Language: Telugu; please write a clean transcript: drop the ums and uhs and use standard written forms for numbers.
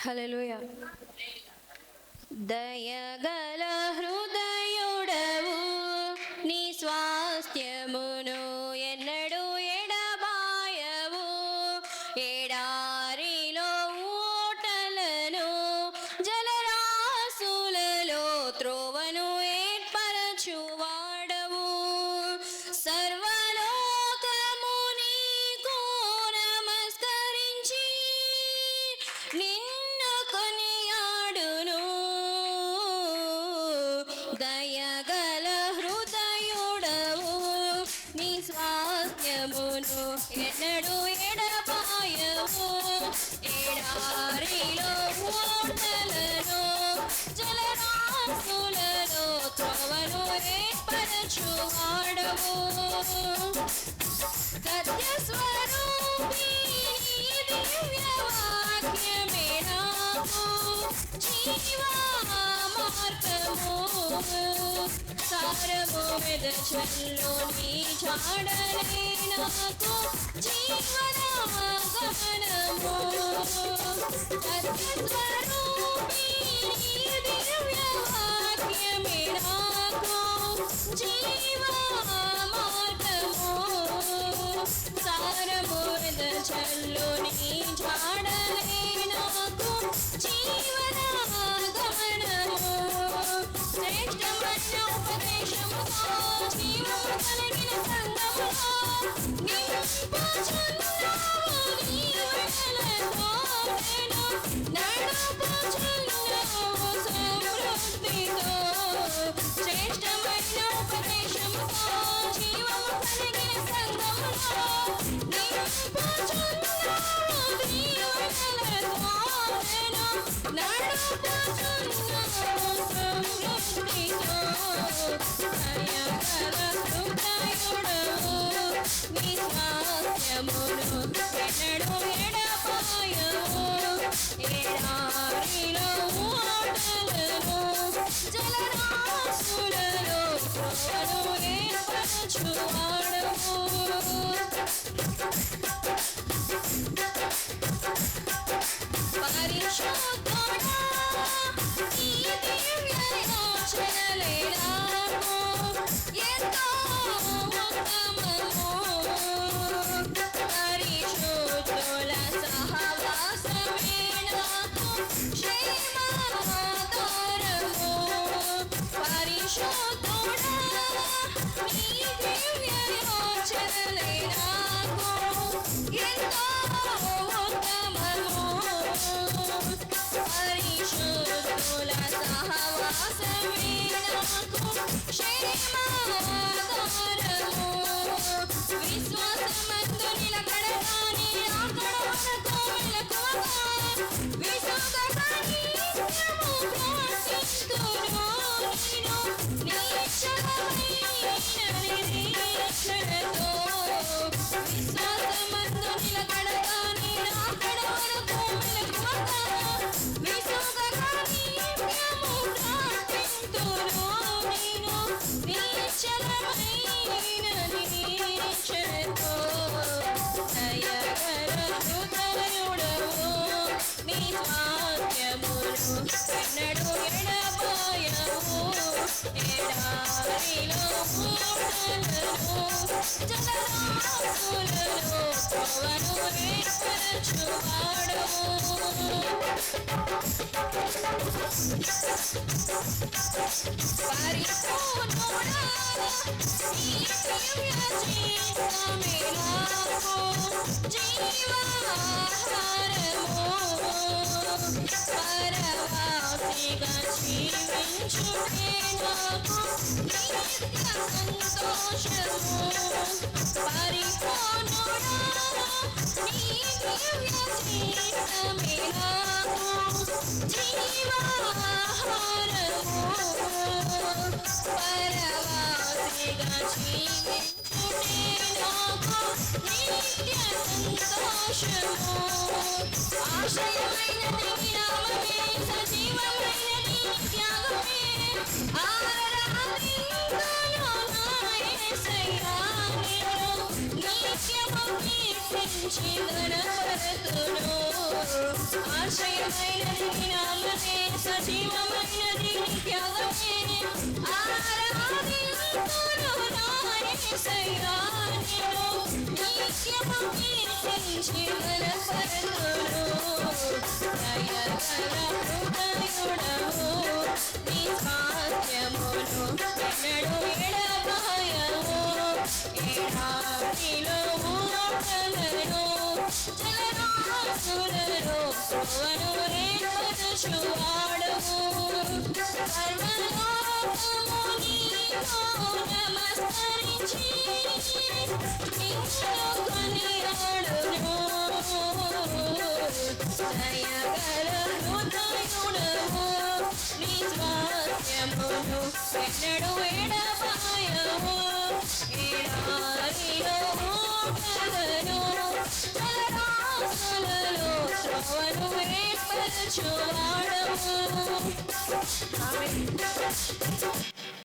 హల్లెలూయా. దయగల హృదయుడవు, నీ స్వాస్థ్యమును ఎన్నడూ ఎడబాయవు. ఎడారిలో ఊటలను, జలరాశులలో త్రోవను ఏర్పరచువాడవు. సర్వలోకము నీకు నమస్కరించి నిన్ను కొనియాడును. దయగల హృదయుడవు, నీ స్వాస్థ్యమును ఎన్నడూ ఎడబాయవు. ఎడారిలో ఓటలను, జలరాశులలో త్రోవను ఏర్పరచువాడవు. సత్యస్వరూపి దివ్య వాక్యమే నాకు జీవమార్గము. సారము మెదచల్లో నీ జాడలే నాకు జీవనాగమనము. సత్యస్వరూపి దివ్య వాక్యమే నాకు జీవమార్గము. సారము మెదచల్లో నీ జాడలే నాకు జీవనాగమనము. శ్రేష్టమైన ఉపదేశముతో జీవము కలిగిన సంగములో నింపుచున్నావు దీవెనలతో నేను నడుపుచున్నావు సమృద్ధితో. శ్రేష్టమైన ఉపదేశముతో జీవము కలిగిన సంగములో నింపుచున్నావు దీవెనలతో నేను నడుపుచున్నావు సమృద్ధితో. దయగల హృదయుడవు, నీ స్వాస్థ్యమును ఎన్నడూ ఎడబాయవు. ఎడారిలో ఓటలను, జలరాశులలో త్రోవను ఏర్పరచువాడవు. పరిశుద్ధుడా, నీ దివ్య యోచనలే నాకు ఎంతో ఉత్తమము. పరిశుద్ధుల సహవాసమే నాకు క్షేమాధారము. పరిశుద్ధుడా, నీ దివ్య యోచనలే నాకు ఎంతో ఉత్తమము. పరిశుద్ధుల సహవాసమే నాకు క్షేమాధారము. విశ్వాసమందు నిలకడగా నీ రాకడ వరకు మెలకువగా విసుగక నిత్యము ప్రార్థిస్తును. నేను నిశ్చలమైన నిరీక్షణతో విశ్వాసమందు నిలకడగా నీ రాకడ వరకు మెలకువగా విసుగక నిత్యము ప్రార్థిస్తును. నేను నిశ్చలమైన నిరీక్షణతో. దయగల హృదయుడవు, నీ స్వాస్థ్యమును ఎన్నడూ ఎడబాయవు. ఎడారిలో ఓటలను, జలరాశులలో త్రోవను ఏర్పరచువాడవు. పరిపూర్ణుడా, నీ దివ్య జీవమే నాకు జీవాహారము. పరవాసిగా జీవించుటే నాకు నిత్య సంతోషము. పరిపూర్ణుడా, నీ దివ్య జీవమే నాకు జీవాహారము. పరవాసిగా జీవించుటే నాకు నిత్య సంతోషము. ఆశ్రయమైనది నీ నామమే, సజీవమైన నీ త్యాగమే. ఆరాధింతును నా యేసయ్యా, నిన్ను నిత్యము కీర్తింతును. కీర్తించి గణపరతును ఆశ్రయమైనది నీ నామమే సజీవమైనది నీ త్యాగమే ఆరాధింతును నా యేసయ్యా నిన్ను నిత్యము కీర్తించి గణపరతును దయగల హృదయుడవు నీ స్వాస్థ్యమును ఎన్నడూ ఎడబాయవు ఎడారిలో ఊటలను జలరాశులలో త్రోవను ఏర్పరచువాడవు సర్వలోకము నీకు నమస్కరించి నిన్ను కొనియాడును దయగల హృదయుడవు నీ స్వాస్థ్యమును ఎన్నడూ ఎడబాయవు ఎడారిలో ఊటలను జలరాశులలో త్రోవను ఏర్పరచువాడవు. ఆమేన్.